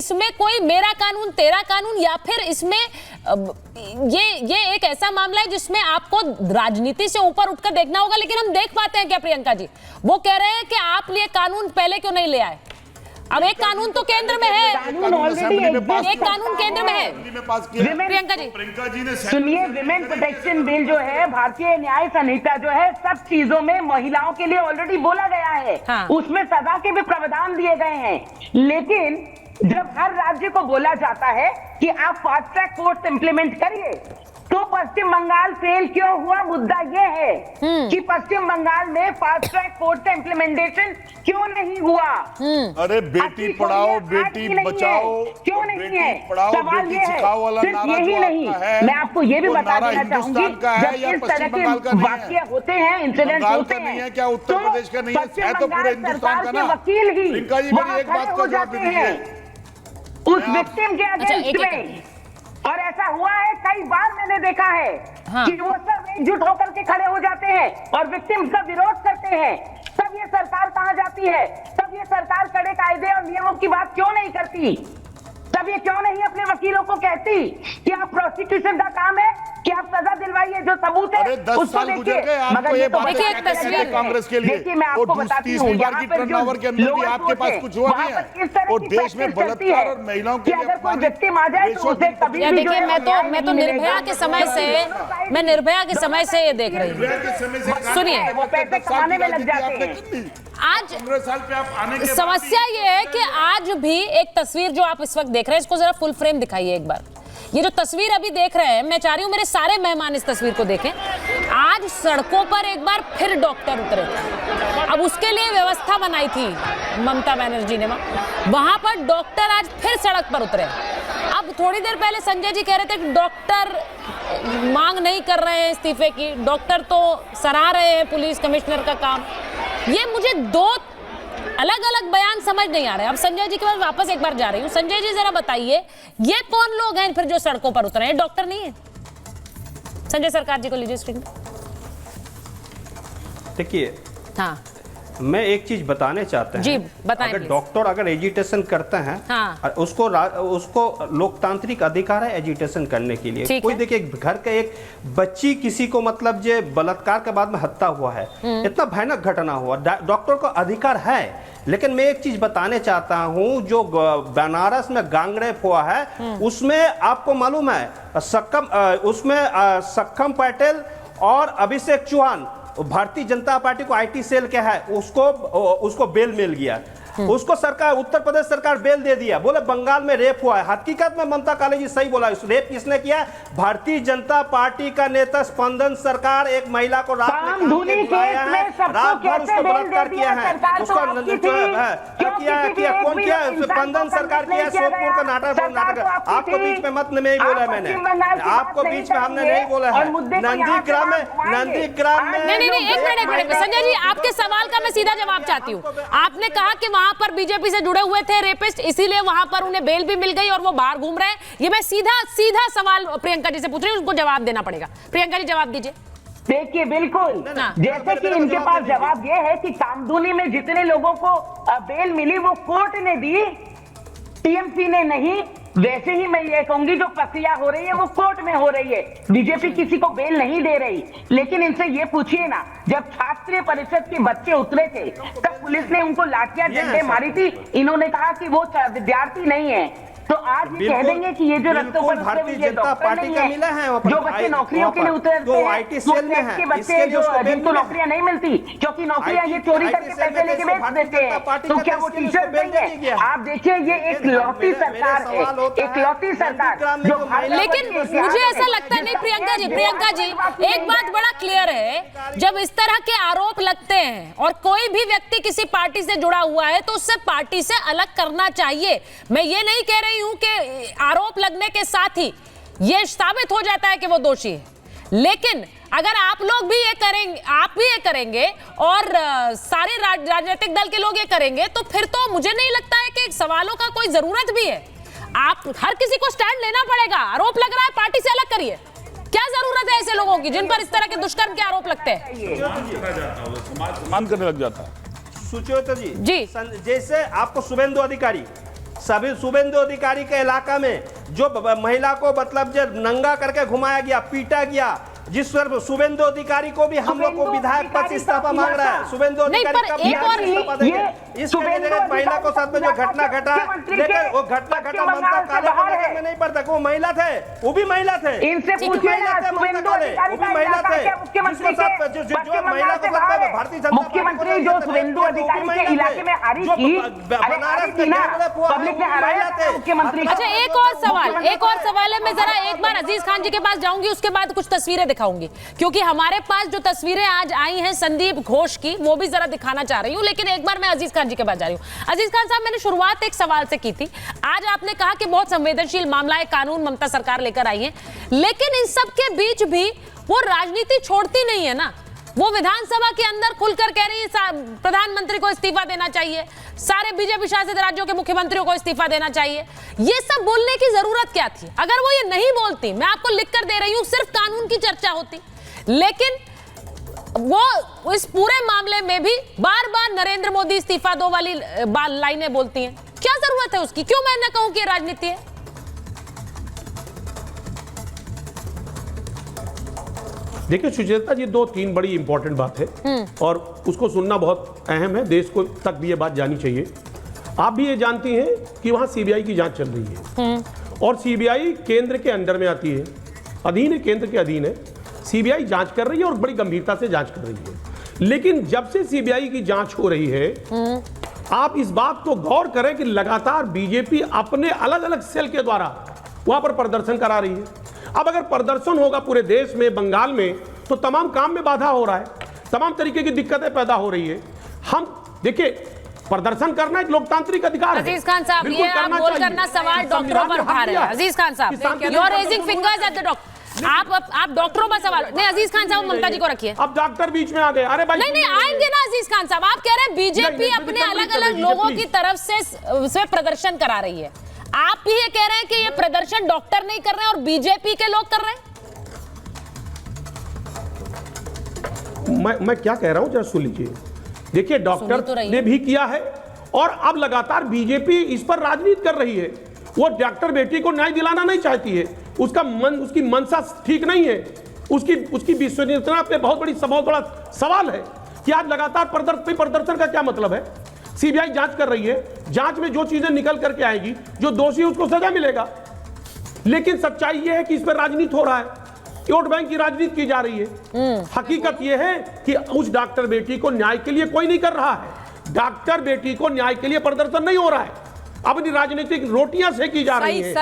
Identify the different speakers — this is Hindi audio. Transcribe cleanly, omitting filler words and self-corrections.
Speaker 1: इसमें कोई मेरा कानून तेरा कानून, या फिर इसमें ये एक ऐसा मामला है जिसमें आपको राजनीति से ऊपर उठकर देखना होगा। लेकिन हम देख पाते हैं क्या प्रियंका जी? वो कह रहे हैं कि आप ये कानून पहले क्यों नहीं ले आए? अब एक कानून तो केंद्र में है, एक कानून केंद्र में है। प्रियंका जी
Speaker 2: ने सुनिए, विमेन प्रोटेक्शन बिल जो है, भारतीय न्याय संहिता जो है, सब चीजों में महिलाओं के लिए ऑलरेडी बोला गया है।
Speaker 1: हाँ।
Speaker 2: उसमें सजा के भी प्रावधान दिए गए हैं। लेकिन जब हर राज्य को बोला जाता है कि आप फास्ट ट्रैक कोर्ट इंप्लीमेंट करिए, तो पश्चिम बंगाल फेल क्यों हुआ? मुद्दा यह है कि पश्चिम बंगाल में फास्ट ट्रैक कोर्ट का इम्प्लीमेंटेशन क्यों नहीं हुआ?
Speaker 3: अरे बेटी पढ़ाओ बेटी बचाओ
Speaker 2: क्यों नहीं है? सवाल ये है, सिर्फ यही नहीं, मैं आपको ये भी बता देना चाहूंगी, जब इस तरह के वाकये होते हैं, इंसिडेंट होते हैं,
Speaker 3: क्या उत्तर प्रदेश का नहीं है? तो पूरे हिंदुस्तान का ना।
Speaker 2: वकील ही
Speaker 3: प्रियंका जी मेरी एक बात को जवाब दीजिए,
Speaker 2: उस विक्टिम के अगेंस्ट में। और ऐसा हुआ है, कई बार मैंने देखा है कि वो सब एकजुट होकर के खड़े हो जाते हैं और विक्टिम का विरोध करते हैं। तब ये सरकार कहां जाती है? तब ये सरकार कड़े कायदे और नियमों की बात क्यों नहीं करती? तब ये क्यों नहीं अपने वकीलों को कहती कि आप प्रोसिक्यूशन का काम है कि आप सजा दिलवाइए, जो सबूत है उसको देखिए।
Speaker 3: मगर ये बात
Speaker 1: देखिए एक तस्वीर
Speaker 3: कांग्रेस के लिए,
Speaker 2: देखिए मैं आपको बताती हूँ, यहाँ पर
Speaker 3: टर्नओवर के अंदर भी आपके पास कुछ हुआ नहीं है, और देश में बलात्कार और महिलाओं के
Speaker 2: अगर कोई विक्टिम आ जाए तो उसे कभी भी
Speaker 1: देखिए, मैं तो निर्भया के समय से ये देख रही हूँ। सुनिए,
Speaker 2: वो पैसे कमाने में लग जाते हैं।
Speaker 1: आज समस्या ये है कि आज भी एक तस्वीर जो आप इस वक्त देख रहे हैं, इसको जरा फुल फ्रेम दिखाइए एक बार। ये जो तस्वीर अभी देख रहे हैं, मैं चाह रही हूं मेरे सारे मेहमान इस तस्वीर को देखें। आज सड़कों पर एक बार फिर डॉक्टर उतरे थे। अब उसके लिए व्यवस्था बनाई थी ममता बनर्जी ने, वहां पर डॉक्टर आज फिर सड़क पर उतरे। अब थोड़ी देर पहले संजय जी कह रहे थे कि डॉक्टर मांग नहीं कर रहे हैं इस्तीफे की, डॉक्टर तो सराह रहे हैं पुलिस कमिश्नर का काम। ये मुझे दो अलग अलग बयान समझ नहीं आ रहे। अब संजय जी के पास वापस एक बार जा रही हूँ। संजय जी जरा बताइए, ये कौन लोग हैं फिर जो सड़कों पर उतरे हैं? डॉक्टर नहीं है? संजय सरकार जी को लीजिए स्क्रीन।
Speaker 4: देखिए,
Speaker 1: हाँ,
Speaker 4: मैं एक चीज बताने चाहते हैं
Speaker 1: जी, बताएं
Speaker 4: अगर
Speaker 1: प्लीज।
Speaker 4: डॉक्टर अगर एजिटेशन करते हैं,
Speaker 1: हाँ,
Speaker 4: उसको लोकतांत्रिक अधिकार है एजिटेशन करने के लिए। कोई देखिए, घर के एक बच्ची किसी को मतलब जो बलात्कार के बाद में हत्या हुआ है, इतना भयानक घटना हुआ, डॉक्टर को अधिकार है। लेकिन मैं एक चीज बताने चाहता हूं, जो बनारस में गैंग रेप हुआ है, उसमें आपको मालूम है सक्षम पटेल और अभिषेक चौहान, भारतीय जनता पार्टी को आईटी सेल के है, उसको बेल मिल गया। उसको सरकार, उत्तर प्रदेश सरकार बेल दे दिया। बोले बंगाल में रेप हुआ है। हकीकत में ममता काली जी सही बोला, इस रेप किसने किया? भारतीय जनता पार्टी का नेता स्पंदन सरकार एक महिला को रात में बुलाया है, रात भर उसको बलात्कार किया है, उसका किया कौन किया? स्पंदन सरकार किया, सोदपुर का नाटक। आपको बीच में मत नहीं बोला मैंने, आपको बीच में हमने नहीं बोला है। नंदीग्राम में
Speaker 1: नहीं, एक मिनट संजय जी, आपके सवाल का मैं सीधा जवाब चाहती हूँ। आपने कहा कि वहां पर बीजेपी से जुड़े हुए थे रेपिस्ट, इसीलिए वहां पर उन्हें बेल भी मिल गई और वो बाहर घूम रहे हैं। ये मैं सीधा सवाल प्रियंका जी से पूछ रही हूँ, उनको जवाब देना पड़ेगा। प्रियंका जी जवाब दीजिए।
Speaker 2: देखिए, बिल्कुल जैसे कि इनके पास जवाब ये है कि कामधुनी में जितने लोगों को बेल मिली वो कोर्ट ने दी, टीएमसी ने नहीं। वैसे ही मैं ये कहूंगी, जो प्रक्रिया हो रही है वो कोर्ट में हो रही है। बीजेपी किसी को बेल नहीं दे रही। लेकिन इनसे ये पूछिए ना, जब छात्र परिषद के बच्चे उतरे थे तब पुलिस ने उनको लाठियां डंडे मारी थी। इन्होंने कहा कि वो विद्यार्थी नहीं है। तो आज ये कह देंगे कि ये जो रस्तों पर
Speaker 4: भारतीय जनता पार्टी का मिला है,
Speaker 2: जो बच्चे नौकरियों के लिए उतरते हैं, के बच्चे जिनको नौकरियां नहीं मिलती क्योंकि नौकरियां ये चोरी करके पैसे लेके बेच देते हैं, तो क्या वो टीचर नहीं है? आप देखिए, ये एक लौटी सरकार है, एक लौटी सरकार जो।
Speaker 1: लेकिन मुझे ऐसा लगता है नहीं प्रियंका जी, एक बात बड़ा क्लियर है, जब इस तरह के आरोप लगते हैं और कोई भी व्यक्ति किसी पार्टी से जुड़ा हुआ है तो उससे पार्टी से अलग करना चाहिए। मैं ये नहीं कह रही हूं कि आरोप लगने के साथ ही यह साबित हो जाता है कि वो दोषी है, लेकिन अगर आप लोग भी ये करेंगे, आप भी ये करेंगे और सारे राजनीतिक दल के लोग ये करेंगे, तो फिर तो मुझे नहीं लगता है कि सवालों का कोई जरूरत भी है। आप हर किसी को स्टैंड लेना पड़ेगा। आरोप लग रहा है, पार्टी से अलग करिए। क्या जरूरत है ऐसे लोगों की जिन पर इस तरह के दुष्कर्म के आरोप लगते हैं?
Speaker 3: मान करने लग जाता है।
Speaker 4: सुचेता जी, जैसे आपको शुभेंदु अधिकारी सभी शुभेंदु अधिकारी के इलाका में जो महिला को मतलब जो नंगा करके घुमाया गया, पीटा गया, जिस पर शुभेंदु अधिकारी को भी हम लोग को विधायक पद से इस्तीफा मांग रहा है। शुभेंदु अधिकारी का इस्तीफा देंगे। इसके लिए महिला को साथ में जो घटना घटा, लेकिन वो घटना घटा ममता काले में नहीं पड़ता, वो महिला थे, वो भी महिला थे,
Speaker 2: इनसे पूछिए ना, शुभेंदु अधिकारी
Speaker 4: वो भी महिला थे,
Speaker 2: मुख्यमंत्री
Speaker 4: जो महिला को भारतीय जनता
Speaker 2: मुख्यमंत्री जो शुभेंदु अधिकारी के इलाके में आ रही थी,
Speaker 4: बनारस में
Speaker 2: पब्लिक ने हराया था मुख्यमंत्री।
Speaker 1: अच्छा, एक और सवाल है। मैं जरा एक बार अजीज खान जी के पास जाऊंगी, उसके बाद कुछ तस्वीरें दिखाऊंगी, क्योंकि हमारे पास जो तस्वीरें आज आई हैं संदीप घोष की, वो भी जरा दिखाना चाह रही हूं। लेकिन एक बार मैं अजीज खान जी के पास जा रही हूं। अजीज खान साहब, मैंने शुरुआत एक सवाल से की थी। आज आपने कहा कि बहुत संवेदनशील मामला है, कानून ममता सरकार लेकर आई है, लेकिन इन सब के बीच भी वो राजनीति छोड़ती नहीं है ना। वो विधानसभा के अंदर खुलकर कह रही है प्रधानमंत्री को इस्तीफा देना चाहिए, सारे बीजेपी शासित राज्यों के मुख्यमंत्रियों को इस्तीफा देना चाहिए। ये सब बोलने की जरूरत क्या थी? अगर वो ये नहीं बोलती, मैं आपको लिख कर दे रही हूं, सिर्फ कानून की चर्चा होती। लेकिन वो इस पूरे मामले में भी बार बार नरेंद्र मोदी इस्तीफा दो वाली लाइनें बोलती हैं। क्या जरूरत है उसकी? क्यों मैं न कहूं कि राजनीति है?
Speaker 5: देखिए सुचेता जी, 2-3 बड़ी इंपॉर्टेंट बात है और उसको सुनना बहुत अहम है। देश को तक भी ये बात जानी चाहिए। आप भी ये जानती हैं कि वहाँ सीबीआई की जांच चल रही है और सीबीआई केंद्र के अंडर में आती है, अधीन है, केंद्र के अधीन है। सीबीआई जांच कर रही है और बड़ी गंभीरता से जांच कर रही है। लेकिन जब से सीबीआई की जांच हो रही है, आप इस बात को गौर करें कि लगातार बीजेपी अपने अलग अलग सेल के द्वारा वहां पर प्रदर्शन करा रही है। अब अगर प्रदर्शन होगा पूरे देश में, बंगाल में, तो तमाम काम में बाधा हो रहा है, तमाम तरीके की दिक्कतें पैदा हो रही है। हम देखिए, प्रदर्शन करना एक लोकतांत्रिक अधिकार है।
Speaker 1: अजीज खान साहब, ये आप बोल करना सवाल डॉक्टरों पर उठा रहे हैं। अजीज खान साहब, you are raising fingers at the doctor. आप डॉक्टरों पर सवाल नहीं। अजीज खान साहब, ममता जी को रखिए।
Speaker 5: अब डॉक्टर बीच में आ गए। अरे भाई,
Speaker 1: नहीं आएंगे ना अजीज खान साहब। आप कह रहे हैं बीजेपी अपने अलग अलग लोगों की तरफ से प्रदर्शन करा रही है। आप भी ये कह रहे हैं कि ये प्रदर्शन डॉक्टर नहीं कर रहे हैं और बीजेपी के लोग कर रहे हैं।
Speaker 5: मैं क्या कह रहा हूं, जरा सुन लीजिए। देखिए, डॉक्टर ने भी किया है और अब लगातार बीजेपी इस पर राजनीति कर रही है। वो डॉक्टर बेटी को न्याय दिलाना नहीं चाहती है, उसकी मंशा ठीक नहीं है, उसकी विश्वसनीयता पे बहुत बड़ा सवाल है कि आज लगातार प्रदर्शन का क्या मतलब है। सीबीआई जांच कर रही है, जांच में जो चीजें निकल करके आएगी, जो दोषी है उसको सजा मिलेगा। लेकिन सच्चाई यह है कि इस पर राजनीति हो रहा है, वोट बैंक की राजनीति की जा रही है। हकीकत यह है कि उस डॉक्टर बेटी को न्याय के लिए कोई नहीं कर रहा है। डॉक्टर बेटी को न्याय के लिए प्रदर्शन नहीं हो रहा है, अपनी राजनीतिक रोटियां सेकी जा रही है।